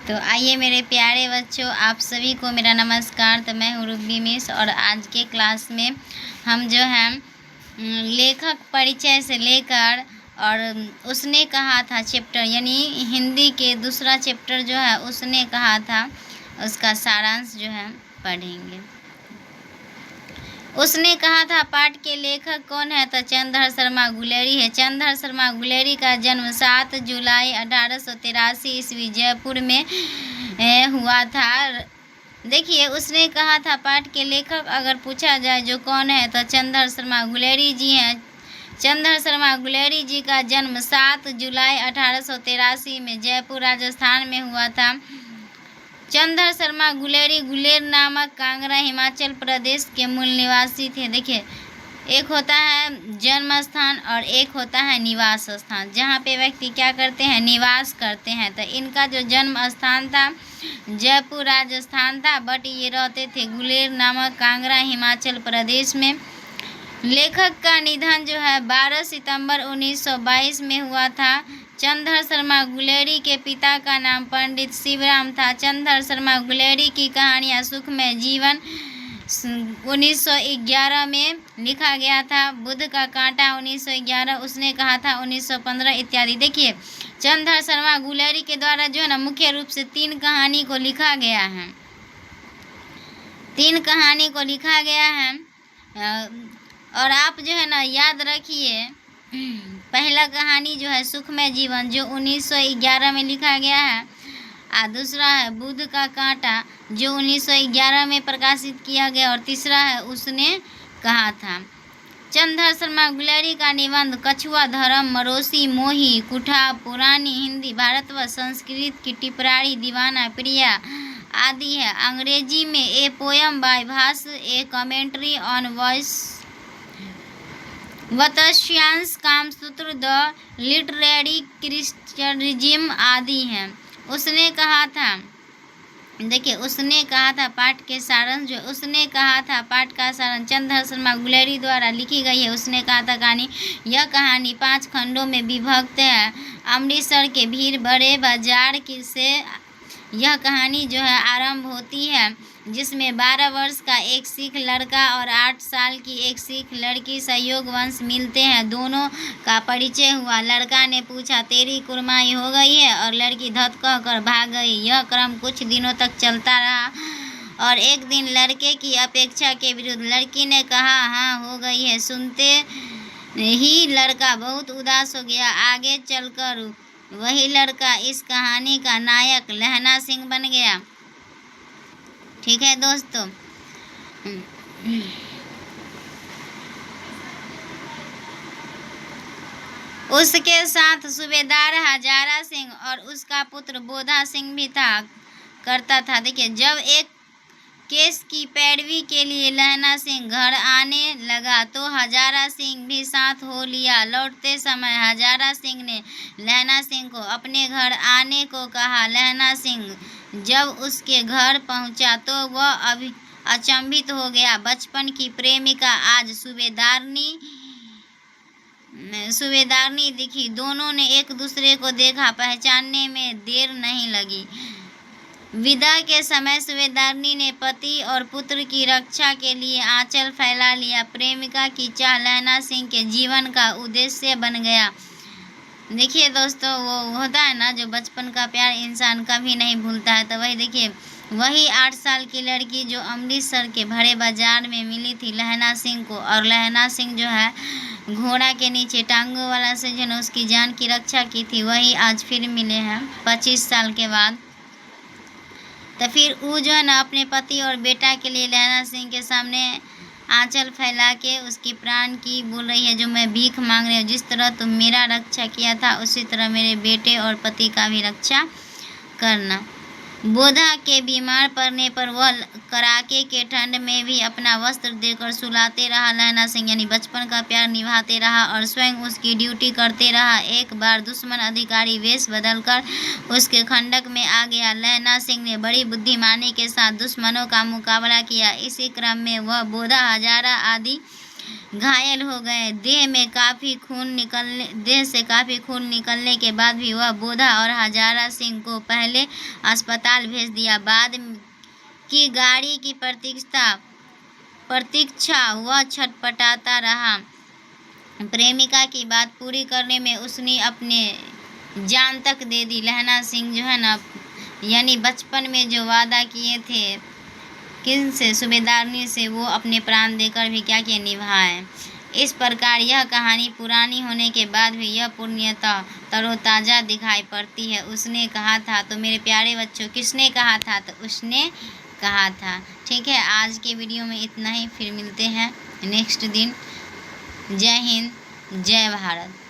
तो आइए मेरे प्यारे बच्चों, आप सभी को मेरा नमस्कार। तो मैं हूँ रूबी मिस और आज के क्लास में हम जो है लेखक परिचय से लेकर और उसने कहा था चैप्टर यानी हिंदी के दूसरा चैप्टर जो है उसने कहा था उसका सारांश जो है पढ़ेंगे। उसने कहा था पाठ के लेखक कौन है? तो चंद्रधर शर्मा गुलेरी है। चंद्रधर शर्मा गुलेरी का जन्म 7 जुलाई 1883 ईस्वी जयपुर में हुआ था। देखिए, उसने कहा था पाठ के लेखक अगर पूछा जाए जो कौन है तो चंद्रधर शर्मा गुलेरी जी हैं। चंद्रधर शर्मा गुलेरी जी का जन्म 7 जुलाई 1883 में जयपुर राजस्थान में हुआ था। चंद्रधर शर्मा गुलेरी गुलेर नामक कांगड़ा हिमाचल प्रदेश के मूल निवासी थे। देखिए, एक होता है जन्म स्थान और एक होता है निवास स्थान, जहाँ पे व्यक्ति क्या करते हैं, निवास करते हैं। तो इनका जो जन्म स्थान था जयपुर राजस्थान था, बट ये रहते थे गुलेर नामक कांगड़ा हिमाचल प्रदेश में। लेखक का निधन जो है 12 सितंबर 1922 में हुआ था। चंद्रधर शर्मा गुलेरी के पिता का नाम पंडित शिवराम था। चंद्रधर शर्मा गुलेरी की कहानियाँ सुखमय जीवन 1911 में लिखा गया था। बुद्ध का कांटा 1911, उसने कहा था 1915 इत्यादि। देखिए, चंद्रधर शर्मा गुलेरी के द्वारा जो है ना मुख्य रूप से 3 कहानी को लिखा गया है। 3 कहानी को लिखा गया है और आप जो है ना याद रखिए, पहला कहानी जो है सुखमय जीवन जो 1911 में लिखा गया है, और दूसरा है बुद्ध का कांटा जो 1911 में प्रकाशित किया गया, और तीसरा है उसने कहा था। चंद्रधर शर्मा गुलेरी का निबंध कछुआ धर्म, मरोसी, मोही, कुठा, पुरानी हिंदी, भारत व संस्कृत की टिप्पणी, दीवाना, प्रिया आदि है। अंग्रेजी में a poem by Bhasa, a commentary on voice, Vatsyansh, Kamasutra, the literary criticism आदि हैं। उसने कहा था, देखिए उसने कहा था पाठ के सारांश जो उसने कहा था पाठ का सारांश चंद्रधर शर्मा गुलेरी द्वारा लिखी गई है। उसने कहा था कहानी, यह कहानी 5 खंडों में विभक्त है। अमृतसर के भीड़ बड़े बाजार की से यह कहानी जो है आरंभ होती है, जिसमें 12 वर्ष का एक सिख लड़का और 8 साल की एक सिख लड़की सहयोग वंश मिलते हैं। दोनों का परिचय हुआ। लड़का ने पूछा तेरी कुर्बानी हो गई है, और लड़की धत कहकर भाग गई। यह क्रम कुछ दिनों तक चलता रहा और एक दिन लड़के की अपेक्षा के विरुद्ध लड़की ने कहा हाँ हो गई है। सुनते ही लड़का बहुत उदास हो गया। आगे चलकर वही लड़का इस कहानी का नायक लहना सिंह बन गया। ठीक है दोस्तों, उसके साथ सूबेदार हजारा सिंह और उसका पुत्र बोधा सिंह भी करता था। देखिए, जब एक केस की पैरवी के लिए लहना सिंह घर आने लगा तो हजारा सिंह भी साथ हो लिया। लौटते समय हजारा सिंह ने लहना सिंह को अपने घर आने को कहा। लहना सिंह जब उसके घर पहुंचा तो वह अभी अचंभित हो गया। बचपन की प्रेमिका आज सूबेदारनी दिखी। दोनों ने एक दूसरे को देखा, पहचानने में देर नहीं लगी। विदा के समय सूबेदारनी ने पति और पुत्र की रक्षा के लिए आंचल फैला लिया। प्रेमिका की चाह लहना सिंह के जीवन का उद्देश्य बन गया। देखिए दोस्तों, वो होता है ना जो बचपन का प्यार इंसान कभी नहीं भूलता है। तो वही देखिए, वही 8 साल की लड़की जो अमृतसर के बड़े बाजार में मिली थी लहना सिंह को, और लहना सिंह जो है घोड़ा के नीचे टांगों वाला से जो है उसकी जान की रक्षा की थी, वही आज फिर मिले हैं 25 साल के बाद। तो फिर वो जो है ना अपने पति और बेटा के लिए लहना सिंह के सामने आंचल फैला के उसकी प्राण की बोल रही है, जो मैं भीख मांग रही हूँ, जिस तरह तुम मेरा रक्षा किया था उसी तरह मेरे बेटे और पति का भी रक्षा करना। बोधा के बीमार पड़ने पर वह कड़ाके के ठंड में भी अपना वस्त्र देकर सुलाते रहा। लहना सिंह यानी बचपन का प्यार निभाते रहा और स्वयं उसकी ड्यूटी करते रहा। एक बार दुश्मन अधिकारी वेश बदलकर उसके खंडक में आ गया। लहना सिंह ने बड़ी बुद्धिमानी के साथ दुश्मनों का मुकाबला किया। इसी क्रम में वह बोधा हजारा आदि घायल हो गए। देह से काफ़ी खून निकलने के बाद भी वह बोधा और हजारा सिंह को पहले अस्पताल भेज दिया। बाद की गाड़ी की प्रतीक्षा वह छटपटाता रहा। प्रेमिका की बात पूरी करने में उसने अपने जान तक दे दी। लहना सिंह जो है ना, यानी बचपन में जो वादा किए थे किनसे, सूबेदारनी से, वो अपने प्राण देकर भी क्या किए, निभाए। इस प्रकार यह कहानी पुरानी होने के बाद भी यह पूर्णतः तरोताज़ा दिखाई पड़ती है। उसने कहा था, तो मेरे प्यारे बच्चों, किसने कहा था? तो उसने कहा था। ठीक है, आज के वीडियो में इतना ही, फिर मिलते हैं नेक्स्ट दिन। जय हिंद, जय भारत।